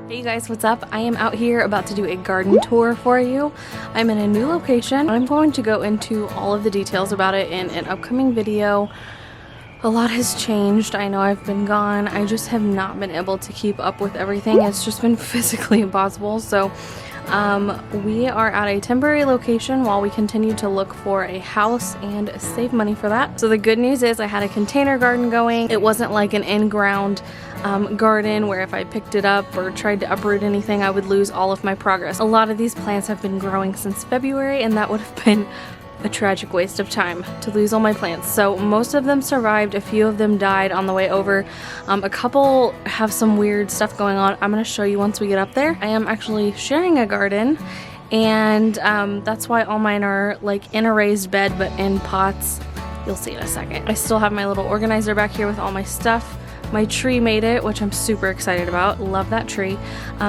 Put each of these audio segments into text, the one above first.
Hey guys, what's up? I am out here about to do a garden tour for you. I'm in a new location. I'm going to go into all of the details about it in an upcoming video. A lot has changed. I know I've been gone. I just have not been able to keep up with everything. It's just been physically impossible. So we are at a temporary location while we continue to look for a house and save money for that. So the good news is I had a container garden going. It wasn't like an in-ground garden where if I picked it up or tried to uproot anything, I would lose all of my progress. A lot of these plants have been growing since February, and that would have been a tragic waste of time to lose all my plants. So most of them survived, a few of them died on the way over. A couple have some weird stuff going on. I'm going to show you once we get up there. I am actually sharing a garden, and that's why all mine are like in a raised bed but in pots. You'll see in a second. I still have my little organizer back here with all my stuff. My tree made it, which I'm super excited about. Love that tree.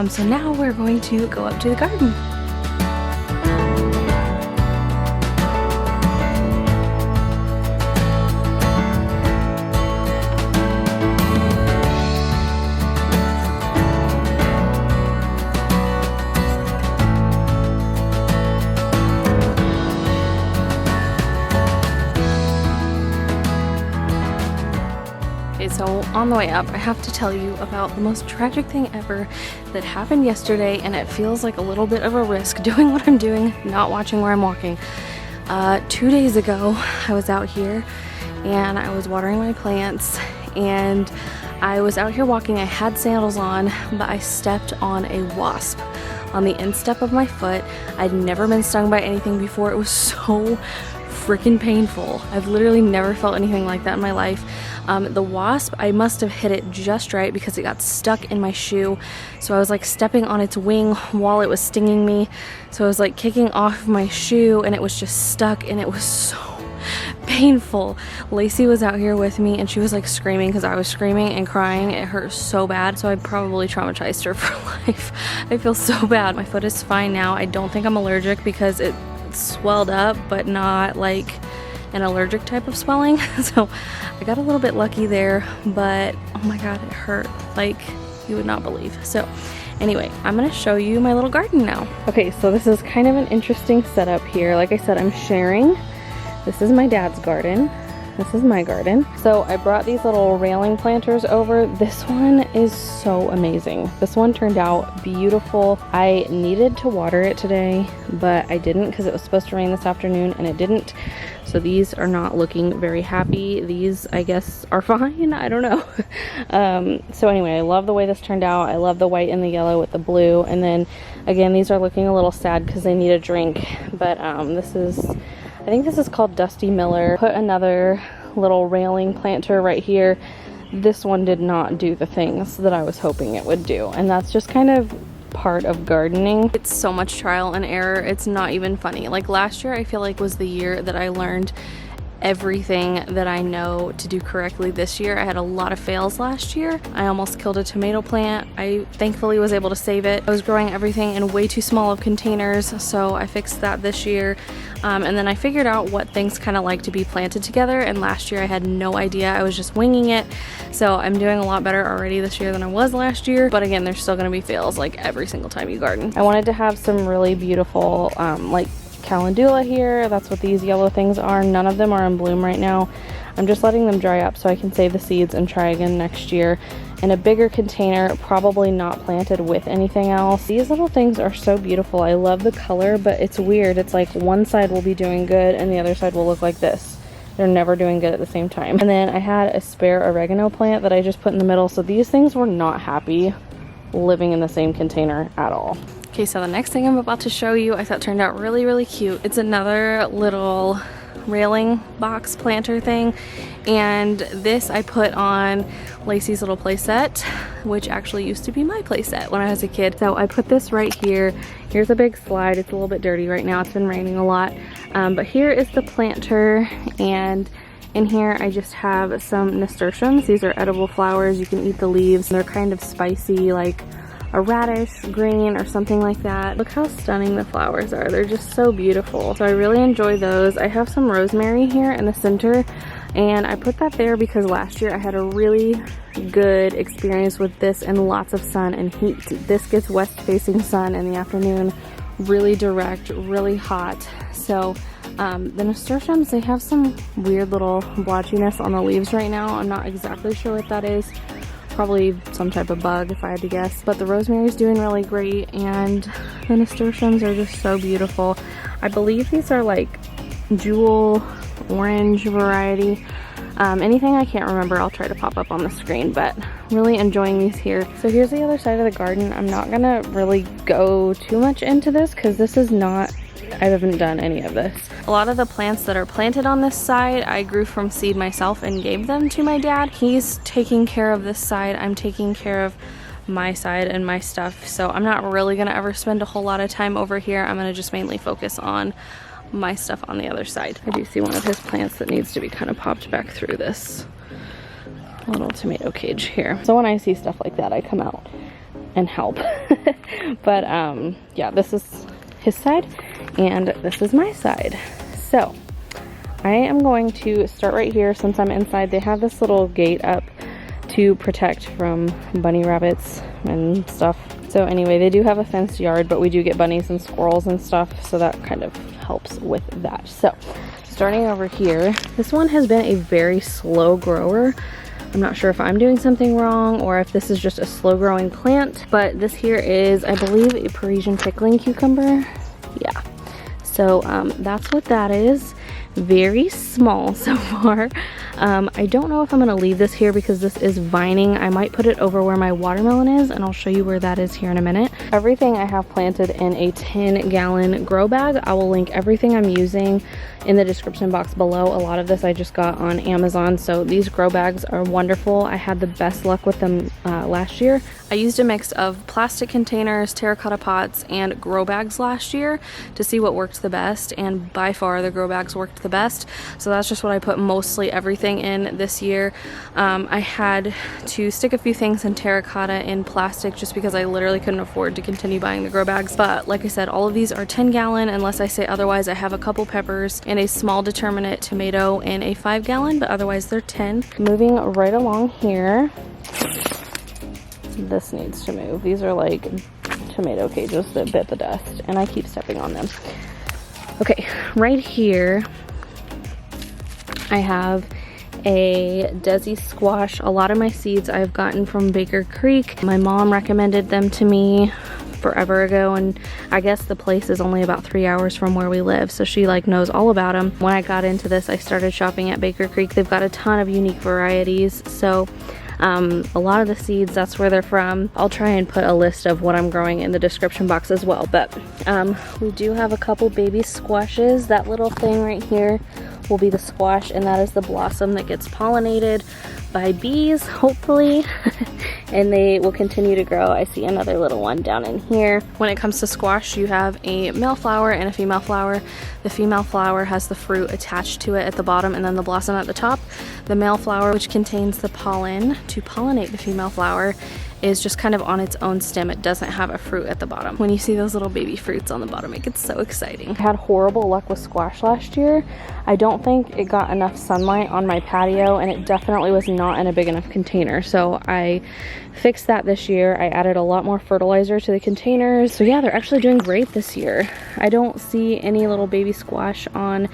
So now we're going to go up to the garden. So on the way up, I have to tell you about the most tragic thing ever that happened yesterday, and it feels like a little bit of a risk doing what I'm doing, not watching where I'm walking. 2 days ago, I was out here and I was watering my plants, and I was out here walking. I had sandals on, but I stepped on a wasp on the instep of my foot. I'd never been stung by anything before. It was so freaking painful. I've literally never felt anything like that in my life. The wasp, I must have hit it just right because it got stuck in my shoe. So I was like stepping on its wing while it was stinging me. So I was like kicking off my shoe and it was just stuck, and it was so painful. Lacey was out here with me and she was like screaming because I was screaming and crying. It hurt so bad. So I probably traumatized her for life. I feel so bad. My foot is fine now. I don't think I'm allergic because it swelled up, but not like an allergic type of swelling. So I got a little bit lucky there, but oh my god, it hurt like you would not believe. So anyway, I'm gonna show you my little garden now. Okay, so this is kind of an interesting setup here. Like I said, I'm sharing. This is my dad's garden. This is my garden. So I brought these little railing planters over. This one is so amazing. This one turned out beautiful. I needed to water it today, but I didn't because it was supposed to rain this afternoon and it didn't. So these are not looking very happy. These, I guess, are fine. I don't know. So anyway, I love the way this turned out. I love the white and the yellow with the blue. And then again, these are looking a little sad because they need a drink. But I think this is called Dusty Miller. Put another little railing planter right here. This one did not do the things that I was hoping it would do. And that's just kind of part of gardening. It's so much trial and error. It's not even funny. Like last year, I feel like was the year that I learned everything that I know to do correctly this year. I had a lot of fails last year. I almost killed a tomato plant. I thankfully was able to save it. I was growing everything in way too small of containers, so I fixed that this year. And then I figured out what things kind of like to be planted together, and last year I had no idea. I was just winging it. So I'm doing a lot better already this year than I was last year. But again, there's still gonna be fails like every single time you garden. I wanted to have some really beautiful like calendula here. That's what these yellow things are. None of them are in bloom right now. I'm just letting them dry up so I can save the seeds and try again next year in a bigger container, probably not planted with anything else. These little things are so beautiful. I love the color, but it's weird. It's like one side will be doing good and the other side will look like this. They're never doing good at the same time. And then I had a spare oregano plant that I just put in the middle. So these things were not happy living in the same container at all. Okay, so the next thing I'm about to show you I thought turned out really, really cute. It's another little railing box planter thing, and this I put on Lacey's little playset, which actually used to be my playset when I was a kid. So I put this right here. Here's a big slide. It's a little bit dirty right now. It's been raining a lot, but here is the planter, and in here I just have some nasturtiums. These are edible flowers. You can eat the leaves. They're kind of spicy, like a radish green or something like that. Look how stunning the flowers are. They're just so beautiful. So I really enjoy those. I have some rosemary here in the center. And I put that there because last year I had a really good experience with this and lots of sun and heat. This gets west facing sun in the afternoon, really direct, really hot. So the Nasturtiums, they have some weird little blotchiness on the leaves right now. I'm not exactly sure what that is. Probably some type of bug if I had to guess. But the Rosemary is doing really great, and the Nasturtiums are just so beautiful. I believe these are like jewel orange variety. Anything I can't remember, I'll try to pop up on the screen, but really enjoying these here. So here's the other side of the garden. I'm not gonna really go too much into this because this is not, I haven't done any of this. A lot of the plants that are planted on this side, I grew from seed myself and gave them to my dad. He's taking care of this side. I'm taking care of my side and my stuff. So I'm not really gonna ever spend a whole lot of time over here. I'm gonna just mainly focus on my stuff on the other side. I do see one of his plants that needs to be kind of popped back through this little tomato cage here. So when I see stuff like that, I come out and help. But yeah, this is his side and this is my side. So I am going to start right here. Since I'm inside, they have this little gate up to protect from bunny rabbits and stuff. So anyway, they do have a fenced yard, but we do get bunnies and squirrels and stuff, so that kind of helps with that. So starting over here, this one has been a very slow grower. I'm not sure if I'm doing something wrong or if this is just a slow growing plant, but this here is, I believe, a Parisian pickling cucumber. Yeah, so that's what that is. Very small so far. I don't know if I'm gonna leave this here because this is vining. I might put it over where my watermelon is, and I'll show you where that is here in a minute. Everything I have planted in a 10-gallon grow bag. I will link everything I'm using in the description box below. A lot of this I just got on Amazon, so these grow bags are wonderful. I had the best luck with them last year. I used a mix of plastic containers, terracotta pots, and grow bags last year to see what worked the best, and by far the grow bags worked the best. So that's just what I put mostly everything in this year. I had to stick a few things in terracotta in plastic just because I literally couldn't afford to continue buying the grow bags. But like I said, all of these are 10-gallon unless I say otherwise. I have a couple peppers and a small determinate tomato in a 5-gallon, but otherwise they're 10. Moving right along here. This needs to move. These are like tomato cages that bit the dust and I keep stepping on them. Okay, right here I have a Desi Squash. A lot of my seeds I've gotten from Baker Creek. My mom recommended them to me forever ago, and I guess the place is only about 3 hours from where we live, so she like knows all about them. When I got into this, I started shopping at Baker Creek. They've got a ton of unique varieties, so a lot of the seeds, that's where they're from. I'll try and put a list of what I'm growing in the description box as well. But we do have a couple baby squashes. That little thing right here will be the squash, and that is the blossom that gets pollinated by bees, hopefully. And they will continue to grow. I see another little one down in here. When it comes to squash, you have a male flower and a female flower. The female flower has the fruit attached to it at the bottom and then the blossom at the top. The male flower, which contains the pollen to pollinate the female flower, is just kind of on its own stem. It doesn't have a fruit at the bottom. When you see those little baby fruits on the bottom, it gets so exciting. I had horrible luck with squash last year. I don't think it got enough sunlight on my patio, and it definitely was not in a big enough container. So I fixed that this year. I added a lot more fertilizer to the containers. So yeah, they're actually doing great this year. I don't see any little baby squash on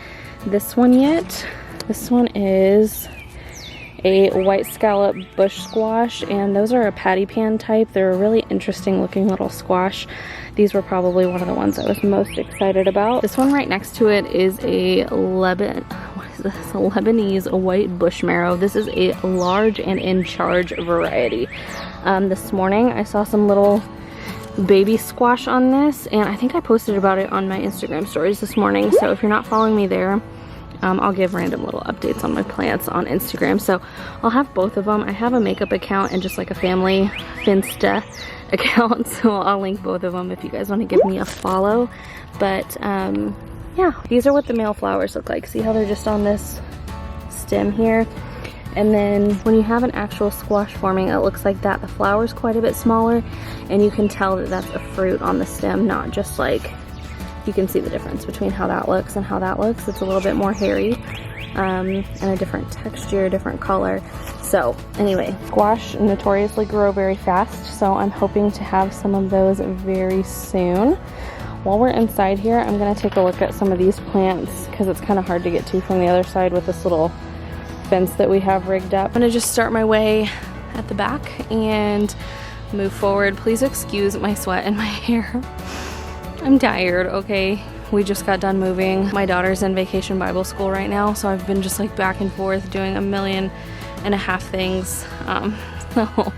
this one yet. This one is a white scallop bush squash, and those are a patty pan type. They're a really interesting looking little squash. These were probably one of the ones I was most excited about. This one right next to it is a Lebanese white bush marrow. This is a large and in charge variety. This morning I saw some little baby squash on this, and I think I posted about it on my Instagram stories this morning. So if you're not following me there, I'll give random little updates on my plants on Instagram. So I'll have both of them. I have a makeup account and just like a family Finsta account, so I'll link both of them if you guys want to give me a follow. But yeah, these are what the male flowers look like. See how they're just on this stem here? And then when you have an actual squash forming, it looks like that. The flower's quite a bit smaller, and you can tell that that's a fruit on the stem, not just like you can see the difference between how that looks and how that looks. It's a little bit more hairy and a different texture, different color. So anyway, squash notoriously grow very fast, so I'm hoping to have some of those very soon. While we're inside here, I'm gonna take a look at some of these plants because it's kind of hard to get to from the other side with this little fence that we have rigged up. I'm gonna just start my way at the back and move forward. Please excuse my sweat and my hair. I'm tired, okay? We just got done moving. My daughter's in vacation Bible school right now, so I've been just like back and forth doing 1.5 million things. So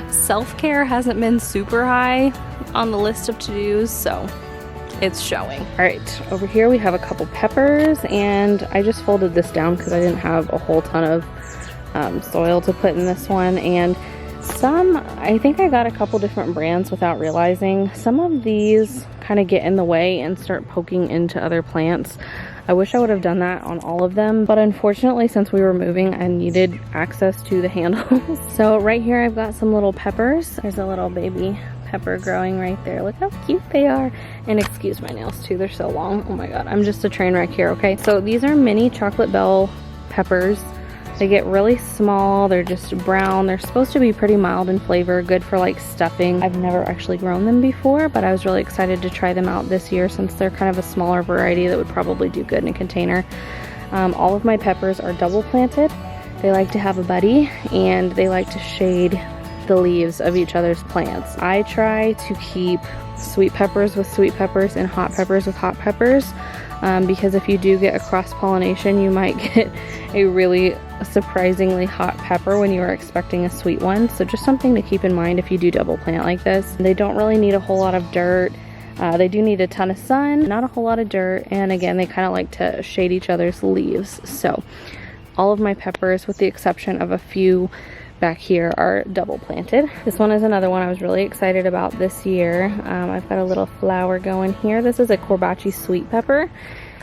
self-care hasn't been super high on the list of to-dos, so it's showing. All right, over here we have a couple peppers, and I just folded this down because I didn't have a whole ton of soil to put in this one. And I think I got a couple different brands without realizing. Some of these kind of get in the way and start poking into other plants. I wish I would have done that on all of them, but unfortunately, since we were moving, I needed access to the handles. So right here I've got some little peppers. There's a little baby pepper growing right there. Look how cute they are. And excuse my nails too, they're so long. Oh my god, I'm just a train wreck here, okay? So these are mini chocolate bell peppers. They get really small, they're just brown. They're supposed to be pretty mild in flavor, good for like stuffing. I've never actually grown them before, but I was really excited to try them out this year since they're kind of a smaller variety that would probably do good in a container. All of my peppers are double planted. They like to have a buddy, and they like to shade the leaves of each other's plants. I try to keep sweet peppers with sweet peppers and hot peppers with hot peppers, because if you do get a cross-pollination, you might get a really surprisingly hot pepper when you are expecting a sweet one. So just something to keep in mind if you do double plant like this. They don't really need a whole lot of dirt. They do need a ton of sun, not a whole lot of dirt, and again, they kind of like to shade each other's leaves. So all of my peppers, with the exception of a few back here, are double planted. This one is another one I was really excited about this year. I've got a little flower going here. This is a Corbaci sweet pepper.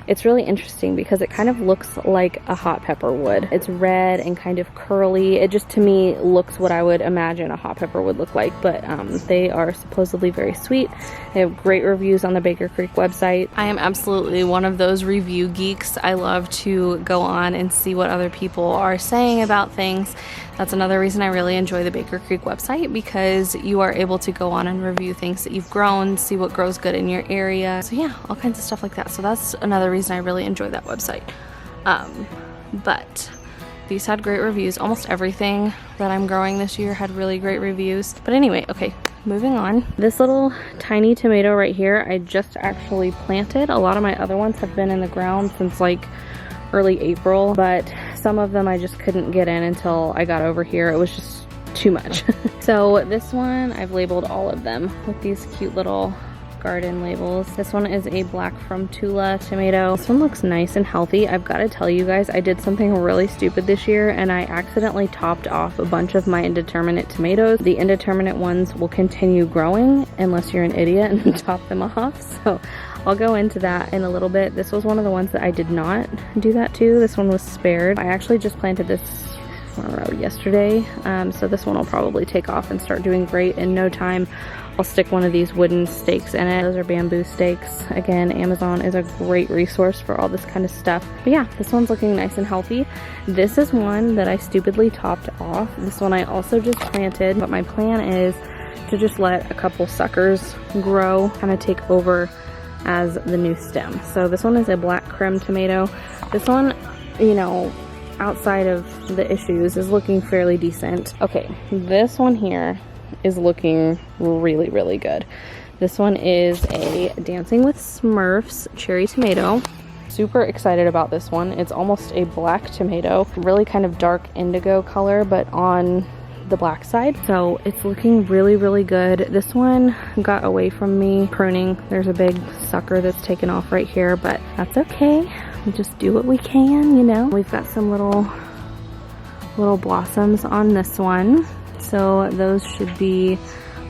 It's really interesting because it kind of looks like a hot pepper would. It's red and kind of curly. It just, to me, looks what I would imagine a hot pepper would look like, but they are supposedly very sweet. They have great reviews on the Baker Creek website. I am absolutely one of those review geeks. I love to go on and see what other people are saying about things. That's another reason I really enjoy the Baker Creek website, because you are able to go on and review things that you've grown, see what grows good in your area. So yeah, all kinds of stuff like that. So that's another reason I really enjoy that website. But these had great reviews. Almost everything that I'm growing this year had really great reviews. But anyway, okay, moving on. This little tiny tomato right here, I just actually planted. A lot of my other ones have been in the ground since like early April, but some of them I just couldn't get in until I got over here. It was just too much. So this one, I've labeled all of them with these cute little garden labels. This one is a black from Tula tomato. This one looks nice and healthy. I've got to tell you guys, I did something really stupid this year, and I accidentally topped off a bunch of my indeterminate tomatoes. The indeterminate ones will continue growing unless you're an idiot and top them off. So I'll go into that in a little bit. This was one of the ones that I did not do that to. This one was spared. I actually just planted this, I don't know, yesterday. So this one will probably take off and start doing great in no time. I'll stick one of these wooden stakes in it. Those are bamboo stakes. Again, Amazon is a great resource for all this kind of stuff. But yeah, this one's looking nice and healthy. This is one that I stupidly topped off. This one I also just planted, but my plan is to just let a couple suckers grow, kind of take over as the new stem. So this one is a black Creme tomato. This one, you know, outside of the issues, is looking fairly decent. Okay, this one here is looking really, really good. This one is a Dancing with Smurfs cherry tomato. Super excited about this one. It's almost a black tomato, really kind of dark indigo color, but on the black side. So it's looking really, really good. This one got away from me pruning. There's a big sucker that's taken off right here, but that's okay. We just do what we can, you know. We've got some little blossoms on this one. So those should be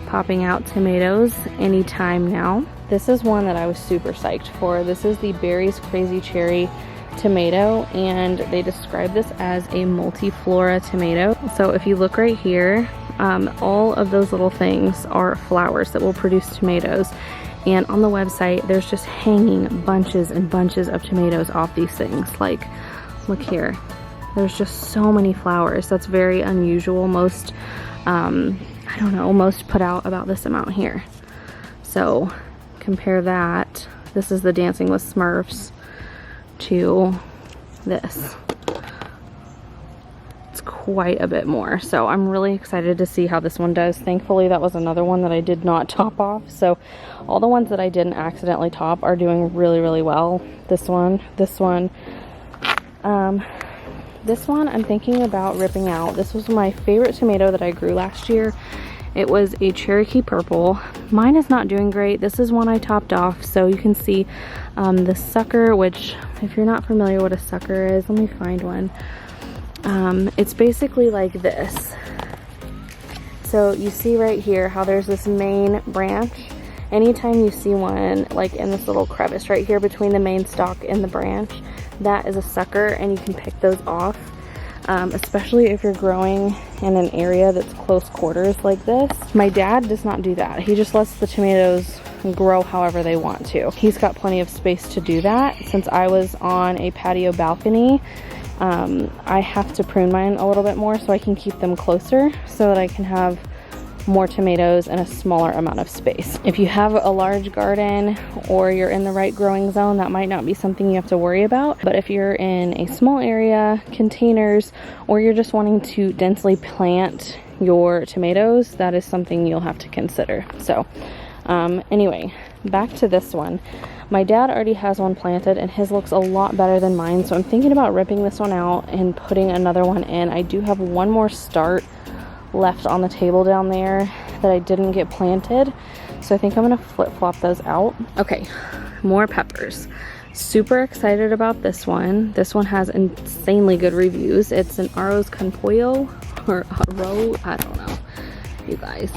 popping out tomatoes anytime now. This is one that I was super psyched for. This is the Berries Crazy Cherry tomato, and they describe this as a multiflora tomato. So if you look right here, all of those little things are flowers that will produce tomatoes. And on the website, there's just hanging bunches and bunches of tomatoes off these things. Like, look here. There's just so many flowers. That's very unusual. Most, I don't know, most put out about this amount here. So compare that. This is the Dancing with Smurfs to this. It's quite a bit more. So I'm really excited to see how this one does. Thankfully, that was another one that I did not top off. So all the ones that I didn't accidentally top are doing really, really well. This one, this one. This one I'm thinking about ripping out. This was my favorite tomato that I grew last year. It was a Cherokee Purple. Mine is not doing great. This is one I topped off. So you can see the sucker, which if you're not familiar what a sucker is, let me find one. It's basically like this. So you see right here how there's this main branch. Anytime you see one like in this little crevice right here between the main stalk and the branch, that is a sucker, and you can pick those off. Especially if you're growing in an area that's close quarters like this. My dad does not do that. He just lets the tomatoes grow however they want to. He's got plenty of space to do that. Since I was on a patio balcony, I have to prune mine a little bit more so I can keep them closer so that I can have more tomatoes in a smaller amount of space. If you have a large garden or you're in the right growing zone, that might not be something you have to worry about. But if you're in a small area, containers, or you're just wanting to densely plant your tomatoes, that is something you'll have to consider. So anyway, back to this one. My dad already has one planted and his looks a lot better than mine, so I'm thinking about ripping this one out and putting another one in. I do have one more start left on the table down there that I didn't get planted, so I think I'm gonna flip-flop those out. Okay, more peppers. Super excited about this one. This one has insanely good reviews. It's an Arroz Con Pollo, or Arroz, I don't know, you guys.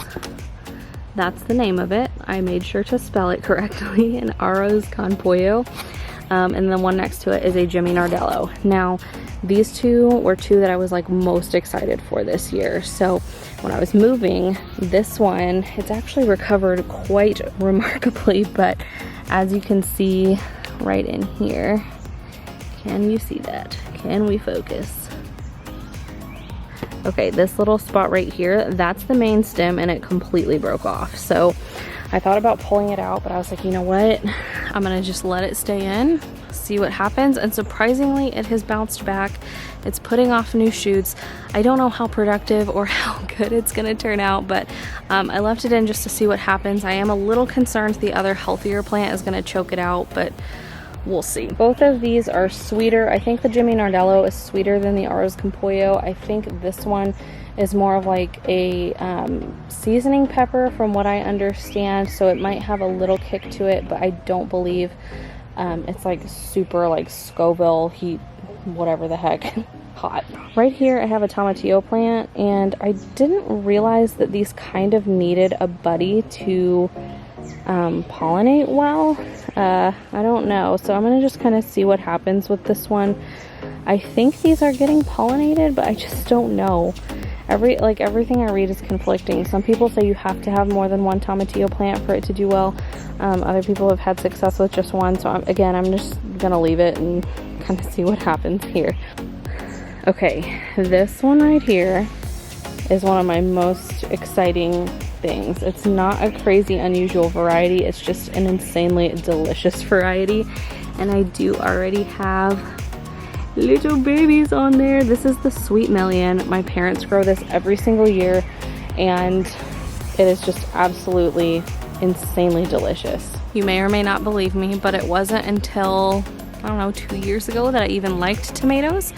That's the name of it. I made sure to spell it correctly, an Arroz Con Pollo. And the one next to it is a Jimmy Nardello. Now, these two were two that I was like most excited for this year. So when I was moving, this one, it's actually recovered quite remarkably, but as you can see right in here, can you see that? Can we focus? Okay, this little spot right here, that's the main stem and it completely broke off. So I thought about pulling it out, but I was like, you know what? I'm gonna just let it stay in, see what happens. And surprisingly, it has bounced back. It's putting off new shoots. I don't know how productive or how good it's gonna turn out, but I left it in just to see what happens. I am a little concerned the other healthier plant is gonna choke it out, but we'll see. Both of these are sweeter. I think the Jimmy Nardello is sweeter than the Arroz Con Pollo. I think this one is more of like a seasoning pepper from what I understand, so it might have a little kick to it, but I don't believe it's like super like Scoville heat, whatever the heck, hot. Right here I have a Tomatillo plant, and I didn't realize that these kind of needed a buddy to pollinate well. I don't know, so I'm gonna just kind of see what happens with this one. I think these are getting pollinated, but I just don't know. Everything I read is conflicting. Some people say you have to have more than one Tomatillo plant for it to do well. Other people have had success with just one, so I'm just gonna leave it and kind of see what happens here. Okay, this one right here is one of my most exciting things. It's not a crazy unusual variety, it's just an insanely delicious variety, and I do already have little babies on there. This is the Sweet Million. My parents grow this every single year, and it is just absolutely insanely delicious. You may or may not believe me, but it wasn't until, I don't know, 2 years ago that I even liked tomatoes.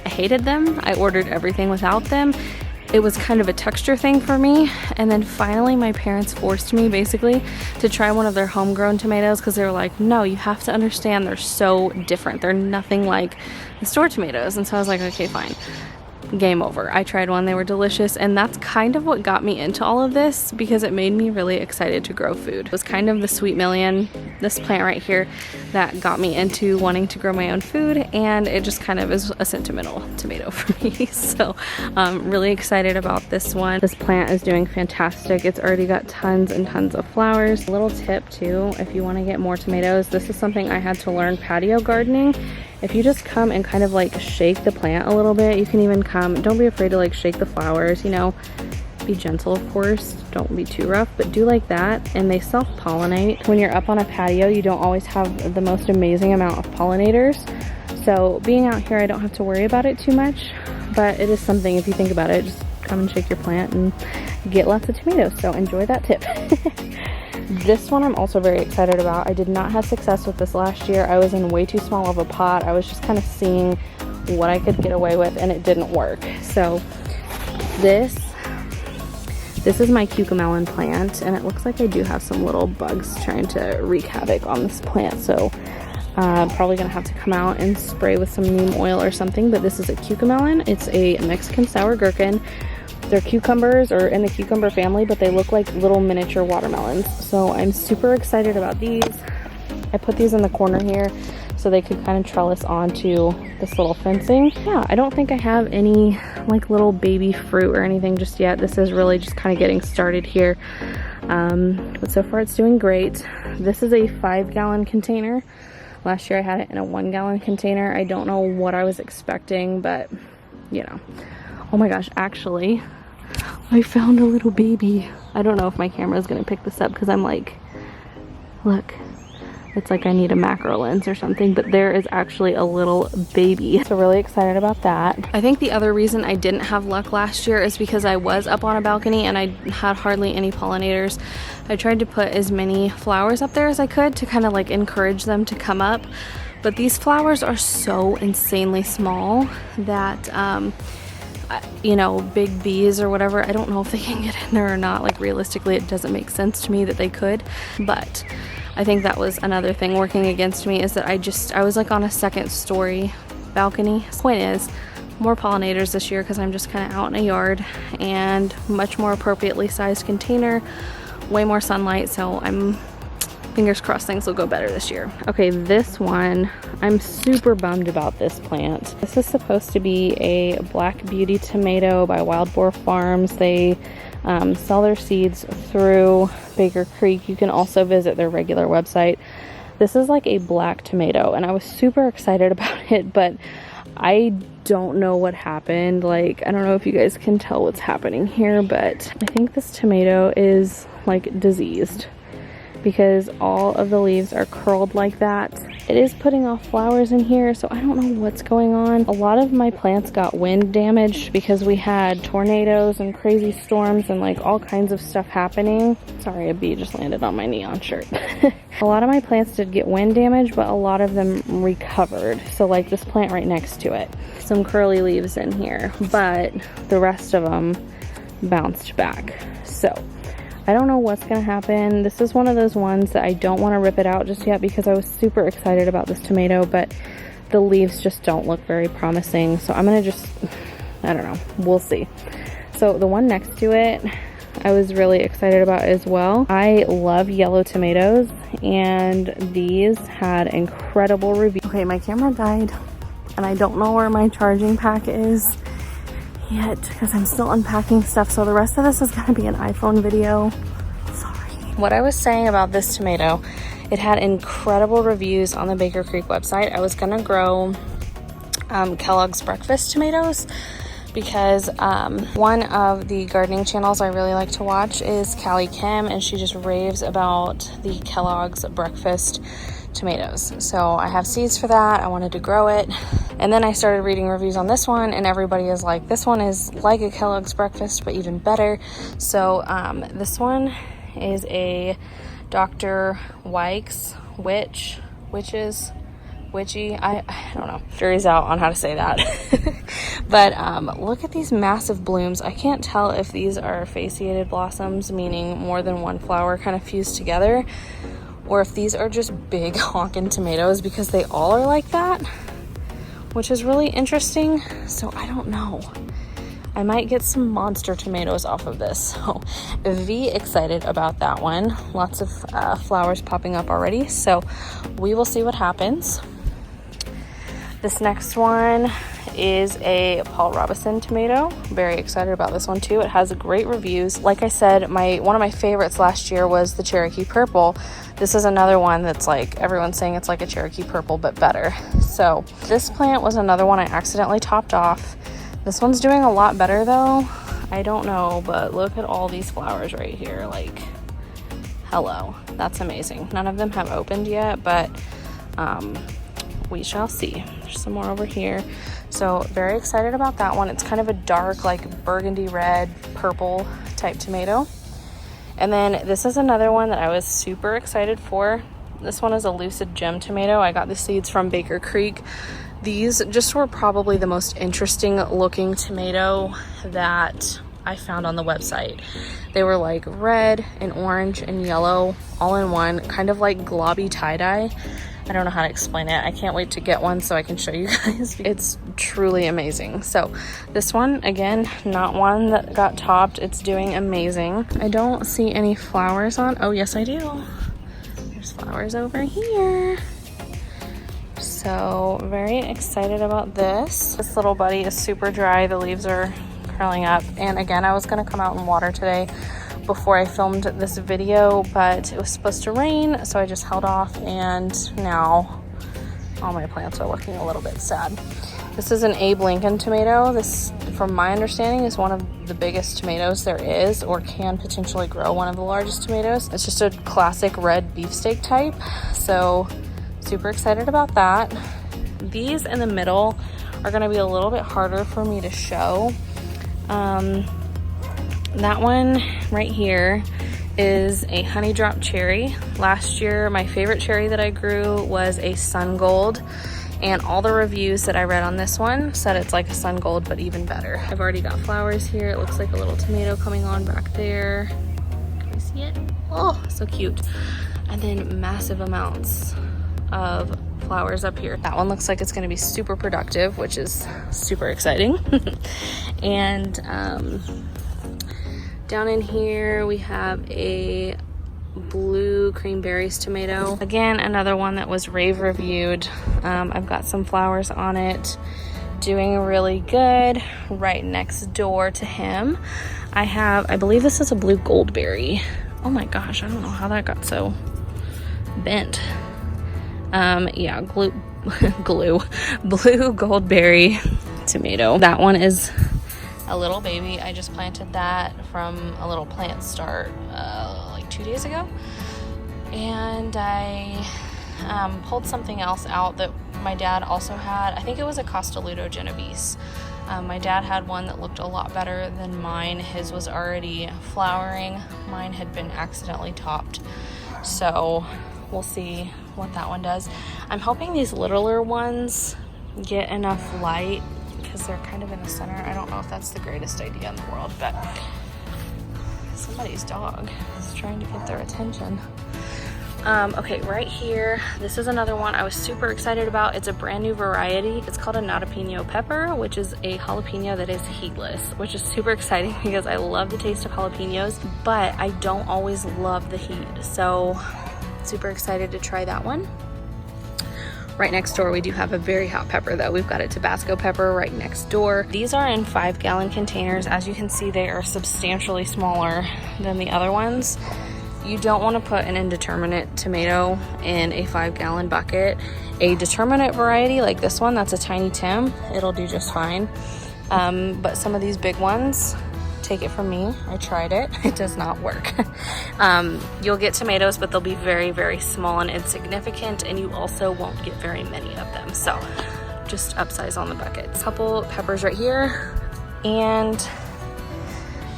I hated them. I ordered everything without them. It was kind of a texture thing for me, and then finally my parents forced me basically to try one of their homegrown tomatoes, because they were like, no, you have to understand they're so different. They're nothing like the store tomatoes. And so I was like, okay, fine. game over. I tried one, they were delicious, and that's kind of what got me into all of this, because it made me really excited to grow food. It was kind of the sweet million, this plant right here, that got me into wanting to grow my own food, and it just kind of is a sentimental tomato for me. So I'm really excited about this one. This plant is doing fantastic. It's already got tons and tons of flowers. A little tip too, if you want to get more tomatoes, this is something I had to learn patio gardening. If you just come and kind of like shake the plant a little bit, you can even come, don't be afraid to like shake the flowers, you know, be gentle of course, don't be too rough, but do like that, and they self-pollinate. When you're up on a patio, you don't always have the most amazing amount of pollinators, so being out here I don't have to worry about it too much, but it is something, if you think about it, just come and shake your plant and get lots of tomatoes, so enjoy that tip. This one I'm also very excited about. I did not have success with this last year. I was in way too small of a pot. I was just kind of seeing what I could get away with, and it didn't work. So this is my Keuka Melon plant, and it looks like I do have some little bugs trying to wreak havoc on this plant. So I'm probably gonna have to come out and spray with some neem oil or something, but this is a Keuka Melon. It's a Mexican sour gherkin. They're cucumbers, or in the cucumber family, but they look like little miniature watermelons. So I'm super excited about these. I put these in the corner here so they could kind of trellis onto this little fencing. Yeah, I don't think I have any like little baby fruit or anything just yet. This is really just kind of getting started here. But so far it's doing great. This is a 5-gallon container. Last year I had it in a 1-gallon container. I don't know what I was expecting, but you know. Oh my gosh, actually, I found a little baby. I don't know if my camera is gonna pick this up because I'm like, look, it's like I need a macro lens or something, but there is actually a little baby. So really excited about that. I think the other reason I didn't have luck last year is because I was up on a balcony and I had hardly any pollinators. I tried to put as many flowers up there as I could to kind of like encourage them to come up. But these flowers are so insanely small that, you know, big bees or whatever, I don't know if they can get in there or not. Like realistically, it doesn't make sense to me that they could, but I think that was another thing working against me, is that I was like on a 2nd story balcony. The point is, more pollinators this year because I'm just kind of out in a yard, and much more appropriately sized container, way more sunlight, so I'm fingers crossed things will go better this year. Okay, this one, I'm super bummed about this plant. This is supposed to be a Black Beauty tomato by Wild-Boar Farms. They sell their seeds through Baker Creek. You can also visit their regular website. This is like a black tomato, and I was super excited about it, but I don't know what happened. Like, I don't know if you guys can tell what's happening here, but I think this tomato is like diseased, because all of the leaves are curled like that. It is putting off flowers in here, so I don't know what's going on. A lot of my plants got wind damage because we had tornadoes and crazy storms and like all kinds of stuff happening. Sorry, a bee just landed on my neon shirt. A lot of my plants did get wind damage, but a lot of them recovered. So like this plant right next to it, some curly leaves in here, but the rest of them bounced back. So I don't know what's gonna happen. This is one of those ones that I don't want to rip it out just yet because I was super excited about this tomato, but the leaves just don't look very promising. So I'm gonna just, I don't know, we'll see. So the one next to it, I was really excited about as well. I love yellow tomatoes, and these had incredible reviews. Okay, my camera died, and I don't know where my charging pack is yet because I'm still unpacking stuff, so the rest of this is going to be an iPhone video. Sorry. What I was saying about this tomato, it had incredible reviews on the Baker Creek website. I was going to grow Kellogg's breakfast tomatoes because one of the gardening channels I really like to watch is Callie Kim, and she just raves about the Kellogg's breakfast tomatoes. So I have seeds for that. I wanted to grow it, and then I started reading reviews on this one, and everybody is like, this one is like a Kellogg's breakfast but even better. So this one is a Dr. Wyche's Wyche, I don't know, jury's out on how to say that. But look at these massive blooms. I can't tell if these are fasciated blossoms, meaning more than one flower kind of fused together, or if these are just big honkin' tomatoes, because they all are like that, which is really interesting. So I don't know. I might get some monster tomatoes off of this. So excited about that one. Lots of flowers popping up already. So we will see what happens. This next one is a Paul Robeson tomato. Very excited about this one too. It has great reviews. Like I said, one of my favorites last year was the Cherokee Purple. This is another one that's like, everyone's saying it's like a Cherokee Purple, but better. So this plant was another one I accidentally topped off. This one's doing a lot better though. I don't know, but look at all these flowers right here. Like, hello, that's amazing. None of them have opened yet, but we shall see. There's some more over here. So very excited about that one. It's kind of a dark, like burgundy red, purple type tomato. And then this is another one that I was super excited for. This one is a Lucid Gem Tomato. I got the seeds from Baker Creek. These just were probably the most interesting looking tomato that I found on the website. They were like red and orange and yellow all in one, kind of like globby tie-dye. I don't know how to explain it. I can't wait to get one so I can show you guys. It's truly amazing. So this one, again, not one that got topped. It's doing amazing. I don't see any flowers on. Oh, yes, I do. There's flowers over here. So very excited about this. This little buddy is super dry. The leaves are curling up. And again, I was gonna come out and water today before I filmed this video, but it was supposed to rain, so I just held off, and now all my plants are looking a little bit sad. This is an Abe Lincoln tomato. This, from my understanding, is one of the biggest tomatoes there is, or can potentially grow one of the largest tomatoes. It's just a classic red beefsteak type, so super excited about that. These in the middle are gonna be a little bit harder for me to show. That one right here is a honey drop cherry. Last year, my favorite cherry that I grew was a sun gold, and all the reviews that I read on this one said it's like a sun gold, but even better. I've already got flowers here. It looks like a little tomato coming on back there. Can you see it? Oh, so cute. And then massive amounts of flowers up here. That one looks like it's going to be super productive, which is super exciting. And down in here we have a blue cream berries tomato. Again, another one that was rave reviewed. I've got some flowers on it, doing really good. Right next door to him, I believe this is a blue goldberry. Oh my gosh, I don't know how that got so bent. Yeah, blue goldberry tomato. That one is a little baby. I just planted that from a little plant start like 2 days ago, and I pulled something else out that my dad also had. I think it was a Castelluto Genovese. My dad had one that looked a lot better than mine. His was already flowering. Mine had been accidentally topped, so we'll see what that one does. I'm hoping these littler ones get enough light because they're kind of in the center. I don't know if that's the greatest idea in the world, but somebody's dog is trying to get their attention. Okay, right here, this is another one I was super excited about. It's a brand new variety. It's called a Jalapeno Pepper, which is a jalapeno that is heatless, which is super exciting because I love the taste of jalapenos, but I don't always love the heat. So super excited to try that one. Right next door, we do have a very hot pepper though. We've got a Tabasco pepper right next door. These are in 5-gallon containers. As you can see, they are substantially smaller than the other ones. You don't want to put an indeterminate tomato in a 5-gallon bucket. A determinate variety like this one, that's a tiny Tim, it'll do just fine. But some of these big ones, take it from me, I tried it, it does not work. You'll get tomatoes, but they'll be very, very small and insignificant, and you also won't get very many of them. So just upsize on the buckets. Couple peppers right here, and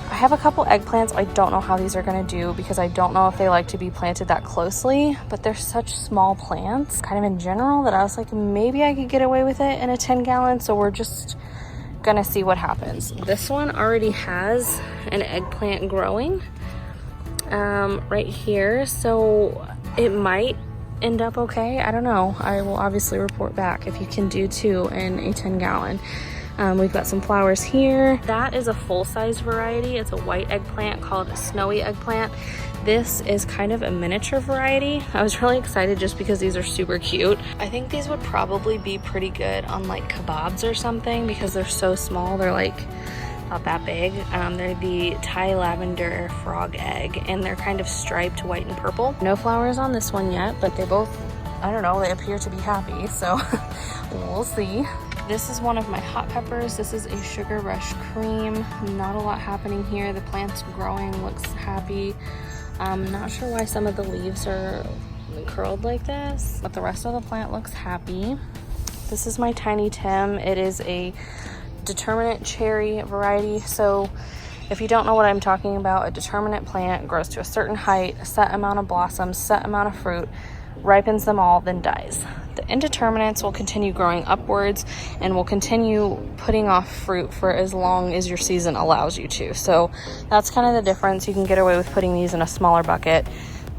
I have a couple eggplants. I don't know how these are gonna do because I don't know if they like to be planted that closely, but they're such small plants kind of in general that I was like, maybe I could get away with it in a 10-gallon. So we're just gonna see what happens. This one already has an eggplant growing right here, so it might end up okay. I don't know. I will obviously report back if you can do 2 in a 10-gallon. We've got some flowers here. That is a full-size variety. It's a white eggplant called a snowy eggplant. This is kind of a miniature variety. I was really excited just because these are super cute. I think these would probably be pretty good on like kebabs or something because they're so small. They're like not that big. They're the Thai lavender frog egg, and they're kind of striped white and purple. No flowers on this one yet, but they both, I don't know, they appear to be happy, so we'll see. This is one of my hot peppers. This is a Sugar Rush Cream. Not a lot happening here. The plant's growing, looks happy. I'm not sure why some of the leaves are curled like this, but the rest of the plant looks happy. This is my Tiny Tim. It is a determinate cherry variety. So if you don't know what I'm talking about, a determinate plant grows to a certain height, a set amount of blossoms, set amount of fruit, ripens them all, then dies. The indeterminates will continue growing upwards and will continue putting off fruit for as long as your season allows you to. So that's kind of the difference. You can get away with putting these in a smaller bucket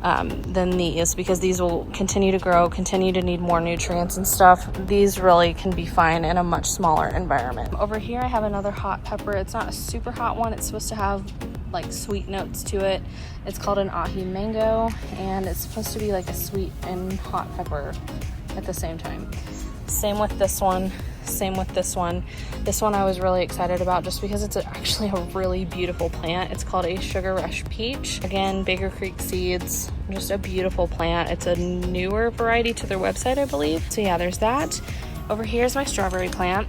than these, because these will continue to grow, continue to need more nutrients and stuff. These really can be fine in a much smaller environment. Over here I have another hot pepper. It's not a super hot one. It's supposed to have like sweet notes to it. It's called an ahi mango, and it's supposed to be like a sweet and hot pepper at the same time. Same with this one, same with this one. This one I was really excited about just because it's actually a really beautiful plant. It's called a Sugar Rush Peach. Again, Baker Creek seeds, just a beautiful plant. It's a newer variety to their website, I believe. So yeah, there's that. Over here is my strawberry plant,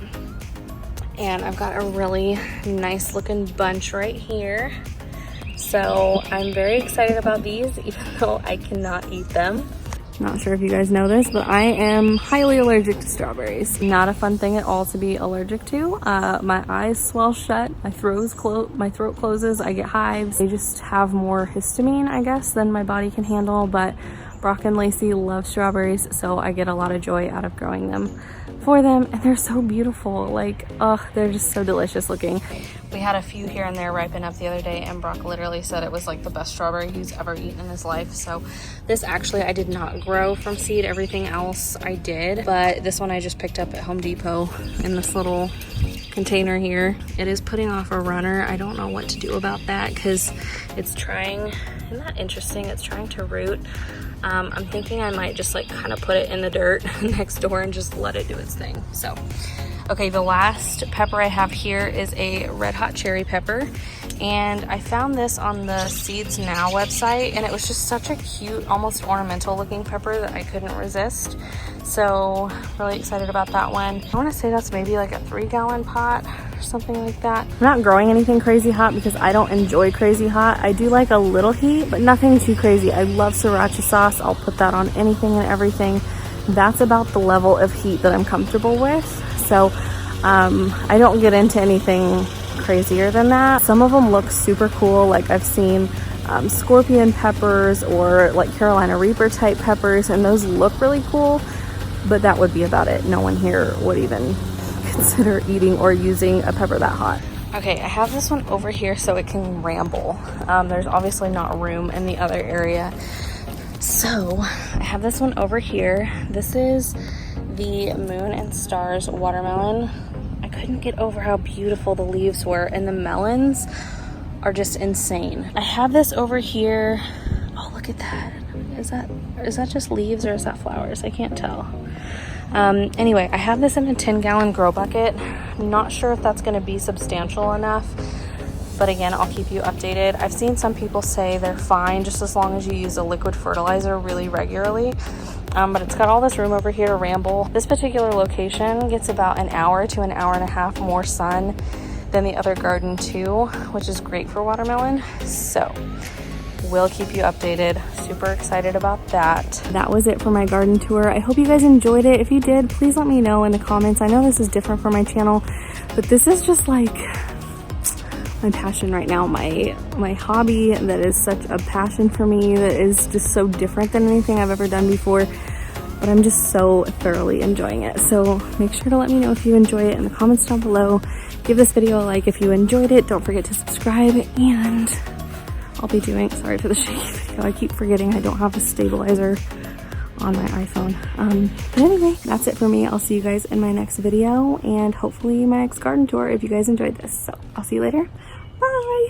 and I've got a really nice looking bunch right here. So I'm very excited about these, even though I cannot eat them. Not sure if you guys know this, but I am highly allergic to strawberries. Not a fun thing at all to be allergic to. My eyes swell shut, my throat closes, I get hives. They just have more histamine, I guess, than my body can handle, but Brock and Lacey love strawberries, so I get a lot of joy out of growing them for them, and they're so beautiful. Like, oh, they're just so delicious looking. We had a few here and there ripen up the other day, and Brock literally said it was like the best strawberry he's ever eaten in his life. So this actually I did not grow from seed. Everything else I did, but this one I just picked up at Home Depot in this little container here. It is putting off a runner. I don't know what to do about that because it's trying, isn't that interesting? It's trying to root. I'm thinking I might just like kind of put it in the dirt next door and just let it do its thing. So, okay, the last pepper I have here is a red hot cherry pepper, and I found this on the Seeds Now website, and it was just such a cute, almost ornamental looking pepper that I couldn't resist. So really excited about that one. I want to say that's maybe like a 3-gallon pot or something like that. I'm not growing anything crazy hot because I don't enjoy crazy hot. I do like a little heat, but nothing too crazy. I love sriracha sauce. I'll put that on anything and everything. That's about the level of heat that I'm comfortable with. So I don't get into anything crazier than that. Some of them look super cool. Like I've seen scorpion peppers or like Carolina Reaper type peppers, and those look really cool, but that would be about it. No one here would even consider eating or using a pepper that hot. Okay, I have this one over here so it can ramble. There's obviously not room in the other area. So I have this one over here. This is the Moon and Stars watermelon. I couldn't get over how beautiful the leaves were, and the melons are just insane. I have this over here. Oh, look at that. Is that just leaves or is that flowers? I can't tell. Anyway, I have this in a 10-gallon grow bucket. I'm not sure if that's gonna be substantial enough, but again, I'll keep you updated. I've seen some people say they're fine just as long as you use a liquid fertilizer really regularly. But it's got all this room over here to ramble. This particular location gets about an hour to an hour and a half more sun than the other garden too, which is great for watermelon. So we'll keep you updated. Super excited about that. That was it for my garden tour. I hope you guys enjoyed it. If you did, please let me know in the comments. I know this is different for my channel, but this is just like my passion right now, my hobby that is such a passion for me, that is just so different than anything I've ever done before, but I'm just so thoroughly enjoying it. So make sure to let me know if you enjoy it in the comments down below. Give this video a like if you enjoyed it. Don't forget to subscribe, and I'll be doing, sorry for the shaky video, I keep forgetting I don't have a stabilizer on my iPhone. But anyway, that's it for me. I'll see you guys in my next video and hopefully my next garden tour if you guys enjoyed this. So I'll see you later. Bye!